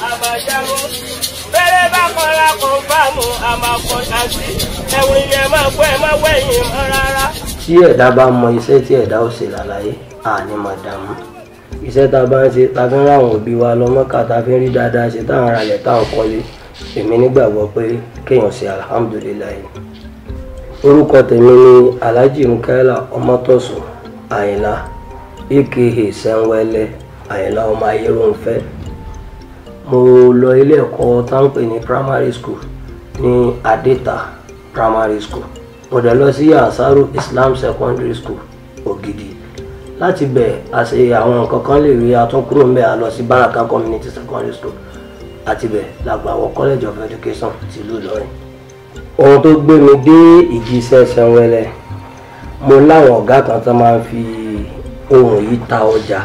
àmàjáwó bẹ́rẹ̀ bá kọ́ra kó bá mu àmàkọ́ta sí ẹ̀wọ̀n yẹn máa gbọ́ ẹ̀ máa wẹ̀yìn mọ́ rárá. Tí ẹ̀dá bá mọ iṣẹ́ tí ẹ̀dá ò ṣe lálàyé àní máa dààmú iṣẹ́ tá a bá ń ṣe ta fi ń ráwọn òbí wa lọ Mọ́kà ta fi ń rí dáadáa ṣe táwọn ará ilẹ̀ táwọn kọ́lé èmi nígbàgbọ́ pé kéèyàn ṣe alhamdulilayi. Orúkọ tèmi ni Alhaji Mukaila Ọmọtọ́sùn Àyìnlá aka Sẹ́ńwẹ́lẹ́ Àyìnlá ọmọ Ayérónfẹ́. Mo lọ ilé ẹ̀kọ́ tá ń pè ní primary school ní Adéta primary school. Mo dẹ̀ lọ sí Ansaru Islam secondary school Ògidì. Láti bẹ̀ a ṣe àwọn nǹkan kan lè rí atúnkúrò ń bẹ̀ a lọ sí Baraka community secondary school. Àti bẹ̀ làgbà wọ college of education tìlú Ìlọrin. Ohun tó gbé mi dé ìdí iṣẹ́ Sẹ́ńwẹ́lẹ́, mo láwọn ọ̀gá kan tó máa ń fi ohun yìí ta ọjà,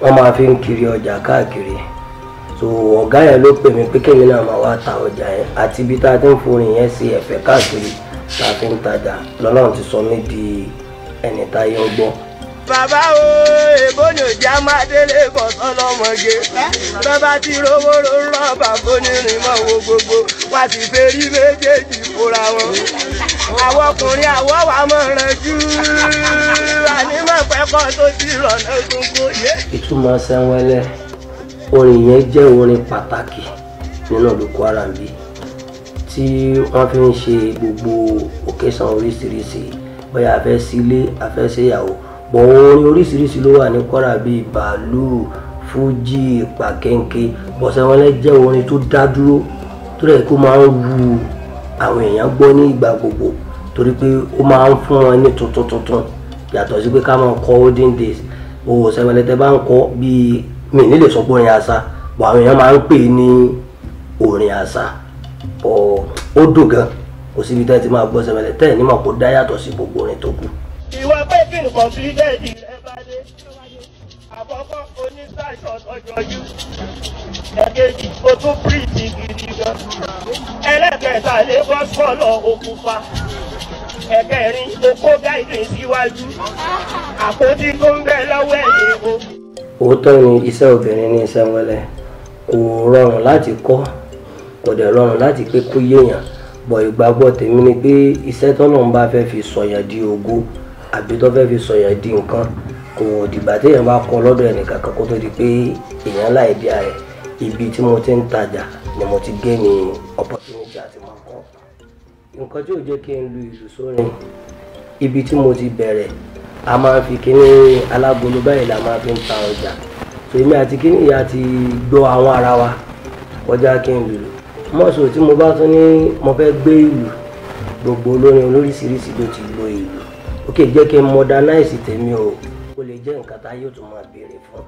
wọ́n máa fi ń kiri ọjà káàkiri. So ọ̀gá yẹn ló pè mí pé kémi náà máa wá ta ọjà yẹn àti ibi tá a ti ń forin yẹn sí ẹ̀fẹ̀ káàkiri tá a fi ń tajà lọ́lọ́run ti sọ mí di ẹni táyé ń gbọ́. Bàbá o èbó ni òjá máa délé kọ̀ọ̀tàn lọ́mọge bàbá tí rówó ló ń rán bàbá onírin mọ́ wo gbogbo wá sì fèrí méjèèjì fúnra wọn. Àwọn ọkùnrin àwọ̀ wà mọ̀ rànjú ànímọ̀ pẹ́kọ̀ tó ti rọ̀nà gbogbo yé. Ìtumọ̀ Sẹ́ńwẹ́lẹ́ orin yẹn jẹ́ orin pàtàkì nínú ìlú Kwara bí tí wọ́n fi ń ṣe gbogbo occasion oríṣiríṣi bóyá a fẹ́ sílé a fẹ́ ṣèyàwó bọ̀ orin oríṣiríṣi ló wà ní Kwara bíi bàálù fújì pàkẹ́ńkẹ́ bọ̀ Sẹ́ńwẹ́lẹ́ jẹ́ orin tó dá dúró tó rẹ̀ kó máa ń wu àwọn èèyàn gbọ́ ní ìgbà gbogbo torí pé ó máa ń fún wọn ní tuntun yàtọ̀ sí pé ká máa kọ olden days owó Sẹ́ńwẹ́lẹ́ tẹ́ bá ń kọ bíi mi ní lè sọ pé orin àṣà bọ̀ àwọn èèyàn máa ń pè ní orin àṣà ó dùn gan kò síbi tẹ́ ti máa gbọ́ Sẹ́ńwẹ́lẹ́ tẹ́ ẹ̀ ní mọ̀ kó dá yàtọ̀ sí gbogbo orin tó kù. Ìwọ pé kí ni kọ̀ǹpútẹ́ẹ̀dì rẹ bá dé àkọ́kọ́ oníṣàṣọ ọjọ́jú ẹ̀kejì o tún pírìtì gidi gan ẹlẹ́kẹ̀ẹ́ta lè bọ́ sọ́lọ̀ òkúpa ẹ̀kẹrin okó gáìdì síwájú àpótí tó ń bẹ lọ́wọ́ ẹ̀yìn o. Òótọ́ ni iṣẹ́ obìnrin ní Sẹ́ńwẹ́lẹ́ kò rọrùn láti kọ́ kò dẹ̀ rọrùn láti pé kó yéèyàn bọ̀ ìgbàgbọ́ tèmi ni pé iṣẹ́ tọ́lọ́run bá fẹ́ fi sọ̀yàn di ògo àbí tó fẹ́ fi sọ̀yàn di nǹkan kò dìgbà téèyàn bá kọ́ lọ́dọ̀ ẹnìkan kan kó tó di pé èèyàn láì bí ààrẹ ibi tí mo ti ń tajà ni mo ti gé ní opportunity àti máa kọ́. Nǹkan tí ò jẹ́ kí n lu ìlú sórin ibi tí mo ti bẹ̀rẹ̀ a máa fi kíní alágolo báyìí la máa fi ń ta ọjà èmi àti kíní ìyá ti gbọ́ àwọn ara wa kọjá kí n lùlù mọ́sọ̀ tí mo bá tún ní mo fẹ́ gbé ìlú gbogbo olórin olóríṣiríṣi ló ti lo ìlú ókè jẹ́ kí n modernize tèmi o kó lè jẹ́ nǹkan tá yóò tún máa béèrè fún.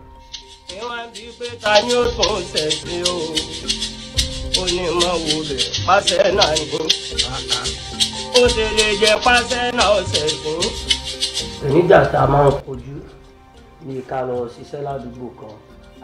ìwọ̀n bí pé ta ni ó tún tẹ̀sí o ó ní mọ̀ wò lè pàṣẹ náà ní ó ṣe lè jẹ́ pàṣẹ náà ọ̀sẹ̀ fún. ìníjà tá a máa ń kojú ní ká lọ ṣiṣẹ́ ládùúgbò kan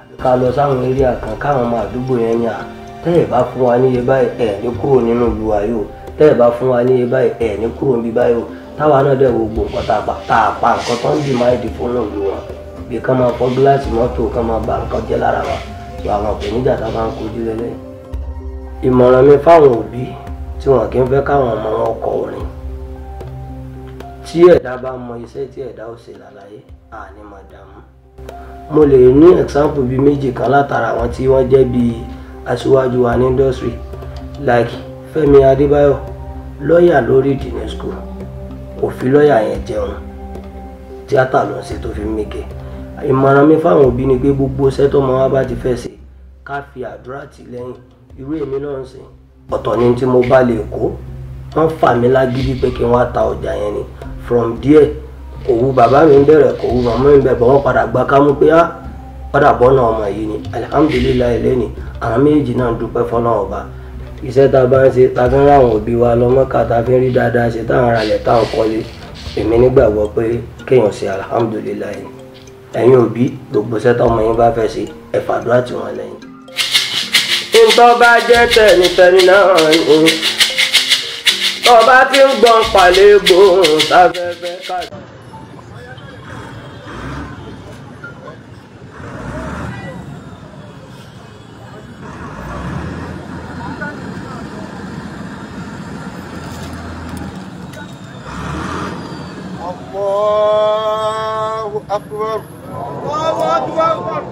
àbí ká lọ sáwọn eré kan káwọn ọmọ àdúgbò yẹn yàn tẹ́ ẹ̀ bá fún wa níye báyìí ẹ̀ ní kúrò nínú ìlú wa yóò tẹ́ ẹ̀ bá fún wa níye báyìí ẹ̀ ní kúrò níbi báyìí táwa náà dẹ̀ gbogbo nǹkan tá a pa nǹkan tó ń dì máa dì fún ìlú wọn bí ká máa fọ́ gíláàsì mọ́tò ká máa bà nǹkan jẹ́ lára wa tó àwọn ìpèníjà tá a máa ń kojú lẹ́lẹ́. ìmọ̀ràn mi fáwọn òbí tí wọn kì í fẹ́ káwọn ọmọ wọn kọ orin tí ẹ̀dá bá mọ iṣẹ́ tí ẹ̀dá ò ṣe lálàyé àní máa dààmú. mo lè ní example bíi méjì kan látara àwọn tí wọ́n jẹ́ bíi aṣíwájú wa ní industry like Fẹ́mi Adébáyọ̀ lọ́ọ̀yà lórí ìdìní school kò fi lọ́ọ̀yà yẹn jẹun tíátà ló ń ṣe tó fi méke. ìmọ̀ràn mi fáwọn òbí ni pé gbogbo iṣẹ́ tó máa wá bá ti fẹ́ ṣe ká fi àdúrà tì lẹ́yìn irú èmi náà ń sìn ọ̀tọ̀ ni tí mo bá lè kó wọ́n fà mí lágídí pé kí wọ́n á ta ọjà yẹn ni from there kò wu bàbá mi ń bẹ̀rẹ̀ kò wu màmá mi ń bẹ̀rẹ̀ bọ̀ wọ́n padà gbá kámú pé á padà bọ́nà ọmọ yìí ni alihamudulilayi lẹ́ni àwọn méjì náà dúpẹ́ fọ́nà ọba iṣẹ́ tá a bá ń ṣe ta fi ń ráwọn òbí wa lọ Mọ́kà ta fi ń rí dáadáa ṣe táwọn ará ilẹ̀ táwọn kọ́lé èmi nígbàgbọ́ pé kéèyàn ṣe alihamudulilayi ẹ̀yin òbí gbogbo iṣẹ́ tọ́mọ yín bá fẹ́ ṣe ẹ fàdúrà tì wọ́n lẹ́yìn. nǹkan bá jẹ́ tẹ̀nitẹ̀ni náà ni tọ́ba tí ń gbọ́n palẹ̀ gbòòrùn sáfẹ́fẹ́ káàkiri. أكبر الله أكبر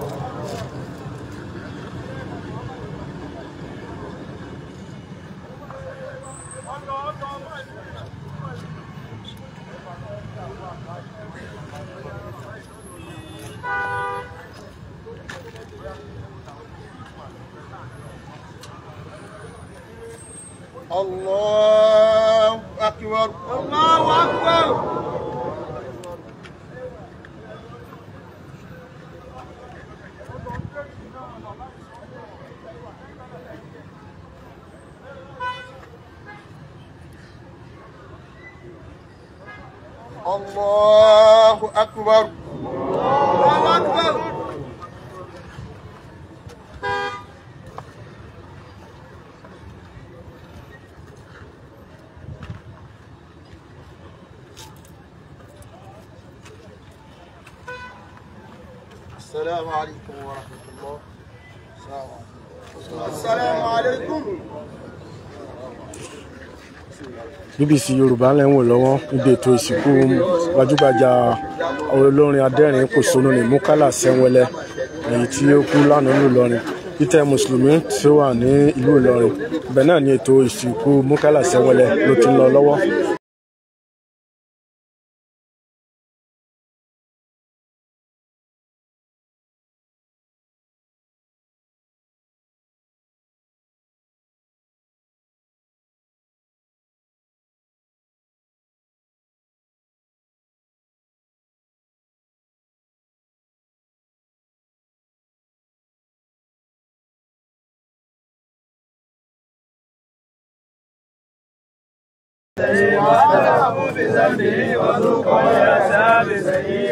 الله أكبر الله أكبر الله أكبر الله أكبر السلام عليكم ورحمة الله. السلام عليكم. BBC Yorùbá lẹ́wọ̀n lọ́wọ́ níbi ètò ìsìnkú gbajúgbajà olórin adẹ́rìn pòṣónú ní Mukala Sẹ́wẹ́lẹ́ èyí tí ó kú lánàá nílùú Ìlọrin títẹ́ mùsùlùmí tí ó wà ní ìlú Ìlọrin ibẹ̀ náà ni ètò ìsìnkú Mukala Sẹ́wẹ́lẹ́ ló ti ń lọ lọ́wọ́.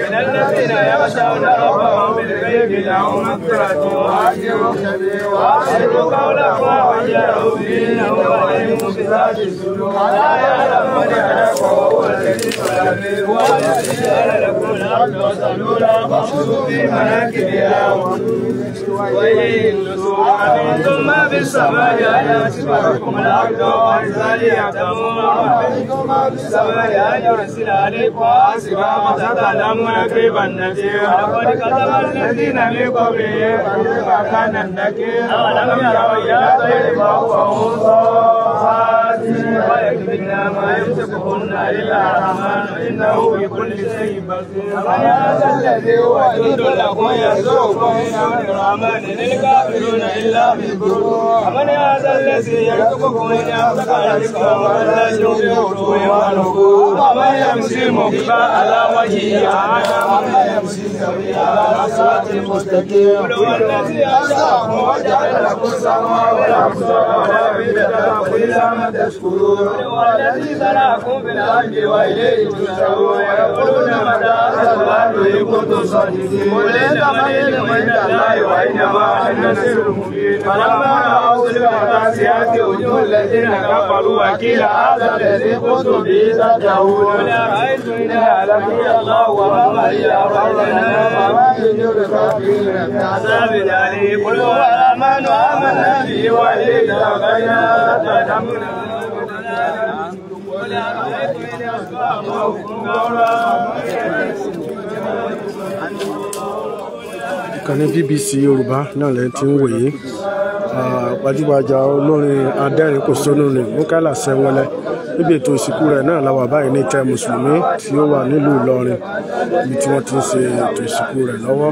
من الذين يخشون ربهم بالغيب لهم مغفرة وأجر كبير وأسروا قولهم وجهروا به وعلموا بذات الصدور لا يعلم من خلق وهو اللطيف الخبير والذي جعل لكم الأرض وسلولا فامشوا في مناكبها وإليه النشور أمنتم ما في السماء أن يسبقكم الأرض وأنزل يعتمون أمنتم ما في السماء أن يرسل عليكم حاسبا فتعلمون كيف النذير لقد كذب الذين من قبلهم فكيف كان النكير أولم يروا إلى طير فوقهم صافات ويكفرن ما يمسكهن إلا الرحمن إنه بكل شيء بصير من هذا الذي هو جند لكم يرزقكم من الرحمن للكافرون إلا بالغرور ومن هذا الذي يرزقكم إن أمسك رزقه ولا يمسكه ونفور ومن يمشي مكبا على وجهه ومن يمشي سويا على صراط مستقيم هو الذي أنشأكم وجعل لكم السماء والأبصار والأفئدة قليلا ما تشكرون هو الذي ذراكم في الأرض وإليه ترجعون ويقولون متى هذا الوعد إن كنتم صادقين قل إنما العلم عند الله وإنما أنا نذير مبين فلما رأوا البأسيات وجوه الذين كفروا وقيل هذا الذي كنتم به تدعون قل أرأيتم إن أهلكني الله ومن معي أخرجنا فما يجوز الكافرين من عذاب أليم قل هو الرحمن آمنا به وإليه توكلنا فتدعون قل أرأيتم إن أصبح خوفكم غورا ìkànnì BBC Yorùbá náà lẹ ti ń wòye gbajúgbajà olórin adẹ́rìn pòṣónú ní Mukala Sẹ́wẹ́lẹ́ níbi ètò ìsìnkú rẹ̀ náà la wà báyìí ní ìtẹ́ mùsùlùmí tí ó wà nílùú Ìlọrin ibi tí wọ́n ti ń ṣe ètò ìsìnkú rẹ̀ lọ́wọ́.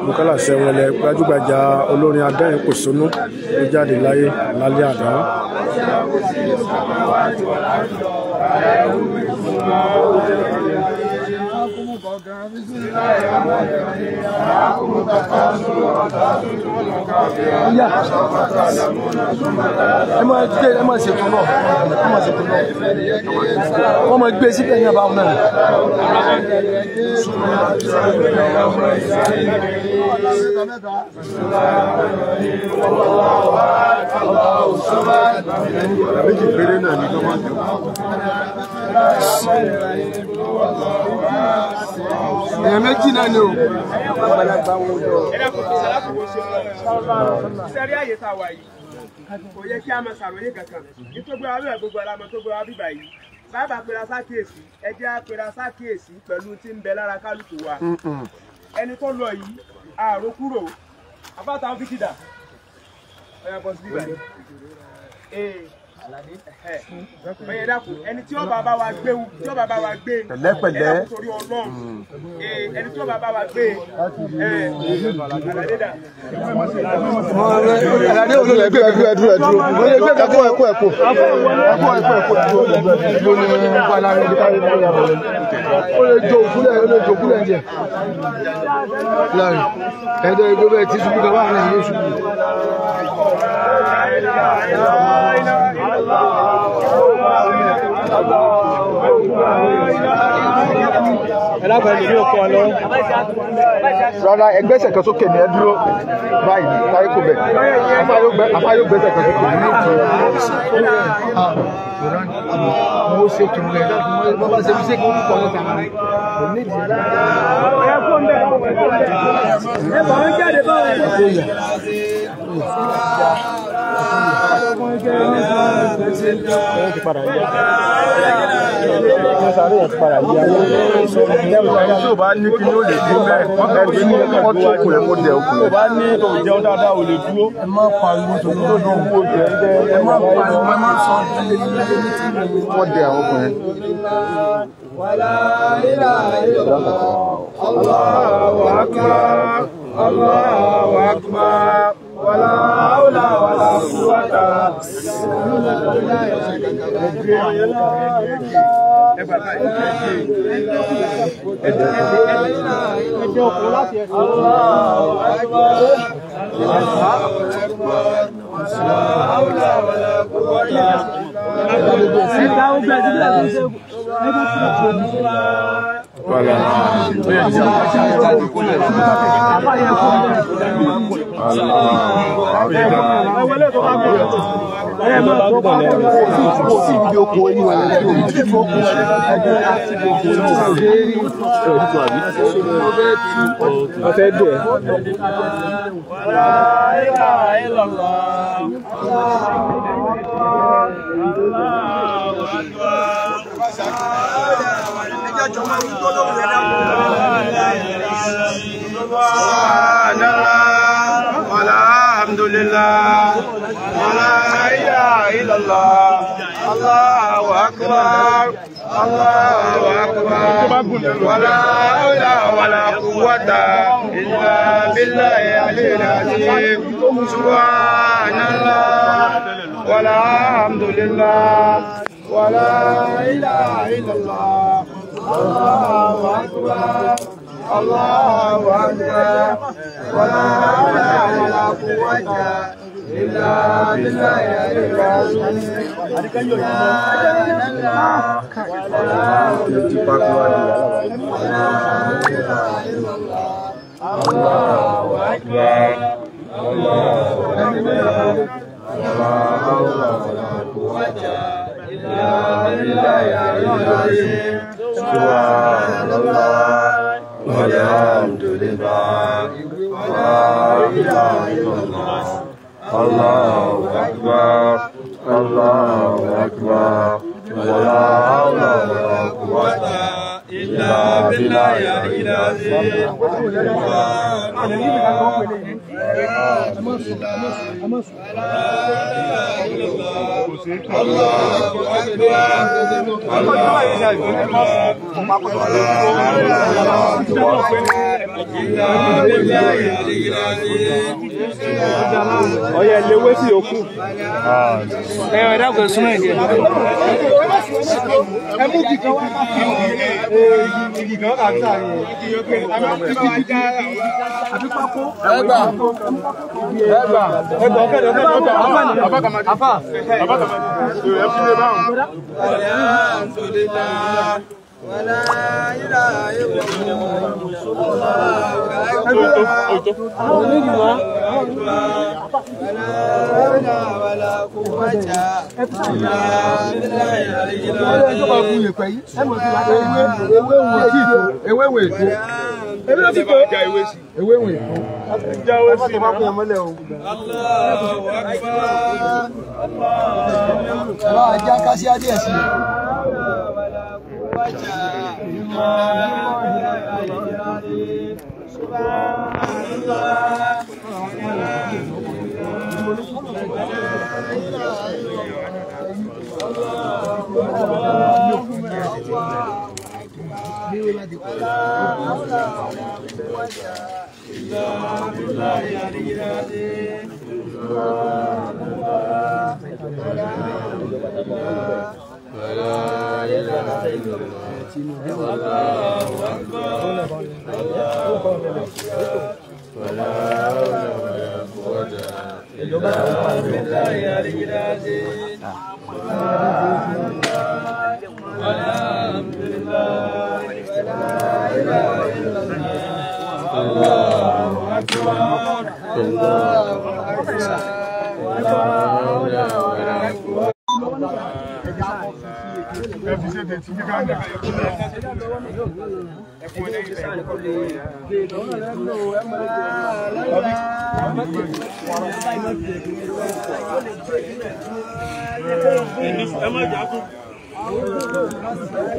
Mukala Sẹ́wẹ́lẹ́ gbajúgbajà olórin adẹ́rìn pòṣónú ló jáde láyé lálẹ́ àná. ẹ máa ṣètò náà wọ́n máa gbé síbẹ̀ ní àbáwọn náà. méjì péré náà ní kọ́mọ́ jù. èèyàn méjì náà ni o. sẹ́rí àyè tá a wà yìí kò yẹ kí a máa ṣàròyé kankan nítorí gbogbo àwọn gbogbo alamọ tó gbogbo abíbà yìí bàbá pera sákèésí ẹ jẹ́ pera sákèésí pẹ̀lú tí ń bẹ lára kálukú wa ẹni tó lọ yìí àrò kúrò àbáta ń fi kìdà ọ̀yà bọ̀ sí bíbá bẹ́ẹ̀ dákun ẹni tí ó bàbá wa gbé pẹ̀lẹ́pẹ̀lẹ́ torí Ọlọ́run ẹni tí ó bàbá wa gbé àlàdé dà. àlàdé olóògbé ẹgbẹ́ ẹdúró ẹkọ ó lè jó òkúlẹ̀ jẹ láàrin ẹ̀dọ́ ìgbó bẹ́ẹ̀ tí ṣubú kan wà ní ìlú ṣubú. Rárá ẹgbẹ́sẹ̀ kan sókè ní ẹ dúró báyìí táyé kò bẹ̀ afáyó gbẹ́sẹ̀ kan sókè ní mo ṣe kí n lẹ bàbá ṣe fi ṣe kí n kọ́ lọ́ta kò ní ìdí tí o bá ní kí ni ó lè dúró bẹ́ẹ̀ ẹgbẹ́ ní wọ́n tó kù ẹ̀ kó dẹ̀ okùn. o bá ní tó jẹun dáadáa ò lè dúró. ẹ má pariwo tó dúró náà wó jẹ ẹ má pariwo ẹ má sọ wọ́n dẹ̀ àwọn okùn yẹn. Allahu akbar, Allahu akbar. Wala hawla wala quwwata Alhamdulillah, wala ilaha illallah, Allahu akbar, Allahu akbar, wala hawla wala quwwata illa billahi aliyyil azim. Subhanallah, wala hamdulillah, wala ilaha illallah, Allahu akbar. Allahu akbar, wala hawla wala quwwata illa billahi aliyyil azim. Allahu akbar, Allahu akbar, wala hawla wala quwwata illa billahi aliyyil azim. Subhanallah. Alhamdulillah, la ilaha illallah, Allahu akbar, Allahu akbar, wala hawla wala quwwata illa billahi aliyyil azim. Ọ̀yẹ̀ léwé sí òkú. Ẹ̀dá kò súnmọ́ ìdí. Ẹ mú kìkì wá. Kìkì kan kà sáàrin. Ẹgbà. Àfà. Alhamdulillah. Wala ilaha illallah.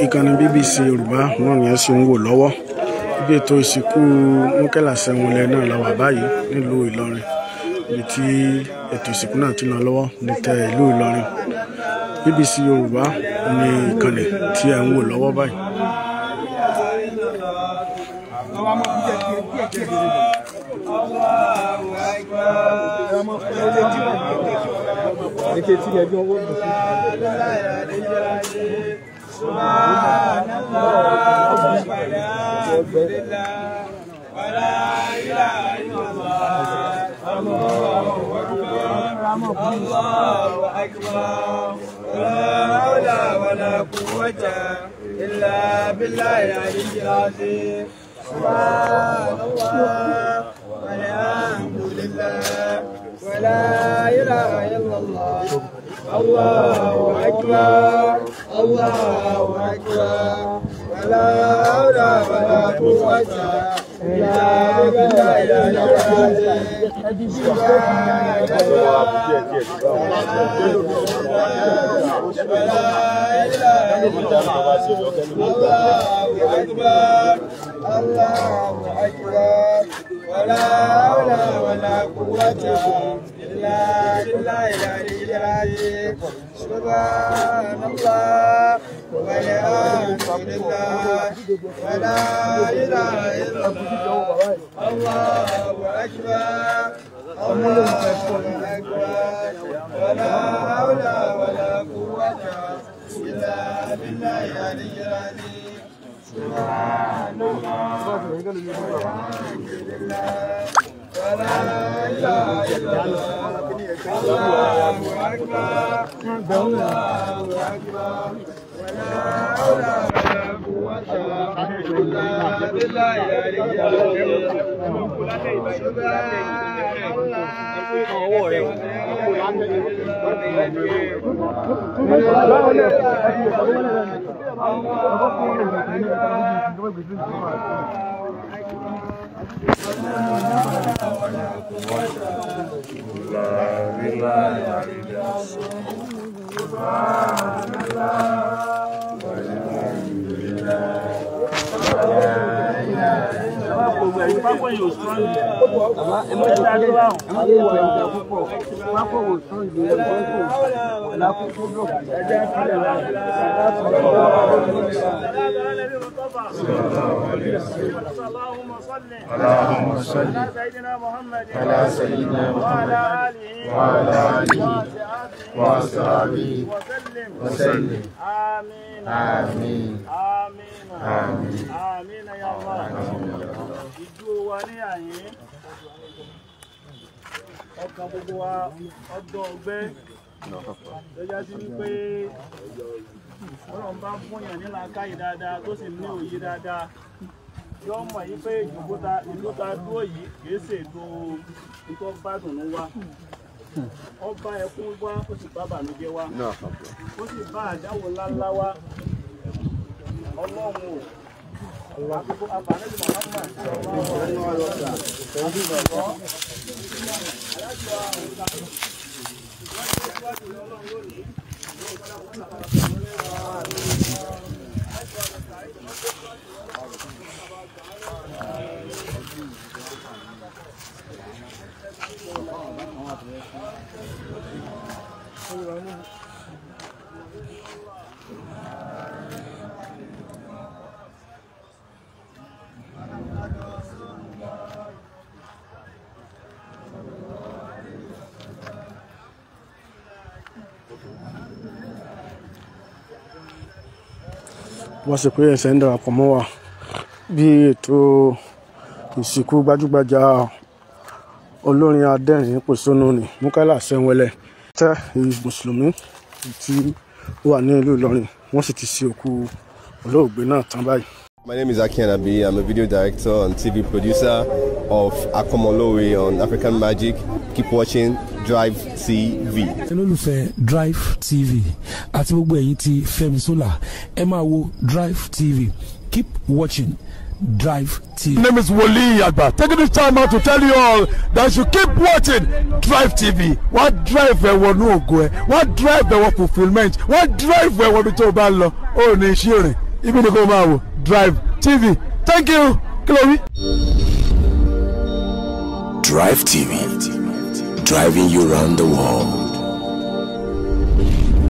Ìkànnì BBC Yorùbá náà ni ẹ sì ń wò lọ́wọ́. Ibi ètò ìsìnkú Mukaila Sewole náà la wà báyìí nílùú Ìlọrin, ibi tí ètò ìsìnkú náà ti lọ lọ́wọ́ ní tẹ́ ìlú Ìlọrin. BBC Yorùbá ni ìkànnì tí ẹ ń wò lọ́wọ́ báyìí. اللهم صل على سيدنا محمد وعلى آله وأصحابه وسلم. آمين آمين آمين آمين يا الله. ìjó wa ní àyè ọkàn gbogbo wa ọdọ ọgbẹ́ lọ́jà sí wípé Ọlọ́run bá fún yàn ní làákàyè dáadáa tó sì ní òye dáadáa yóò mọ̀ yí pé ìlú ta dúró yìí kìí ṣe ètò ikọ́ gbádùn wá ọba ẹkún wá ó sì bá bànújẹ́ wá ó sì bá àdáwò ńláńlá wá Ọlọ́run ò àkókò àbánẹ́bí màmá wọ́n ṣe pé ẹsẹ̀ ń darapọ̀ mọ́ wa bí ètò ìsìnkú gbajúgbajà olórin adẹ́rìn pòṣónú ni Mukaila Sẹ́wẹ́lẹ́ tẹ́ mùsùlùmí tí ó wà ní ìlú Ìlọrin wọ́n sì ti ṣe òkú olóògbé náà tán báyìí. My name is Aki Anabi. I'm a video director and TV producer of Akomolowe on African Magic. Keep watching Drive TV. olólùfẹ́ Drive TV àti gbogbo ẹ̀yin tí Fẹ́mi Sola ẹ máa wo Drive TV. Keep watching Drive TV. My name is Wole Agba. Taking this time out to tell you all that you keep watching Drive TV. What drive ẹ̀wọ̀n ní ògo ẹ̀? What drive ẹ̀wọ̀n fulfilment? What drive ẹ̀wọ̀n bí tó bá lọ? Ó ní iṣẹ́ rìn. Ibi ni kò máa wò Drive TV. Thank you. Chloe. Drive TV. Driving you around the world.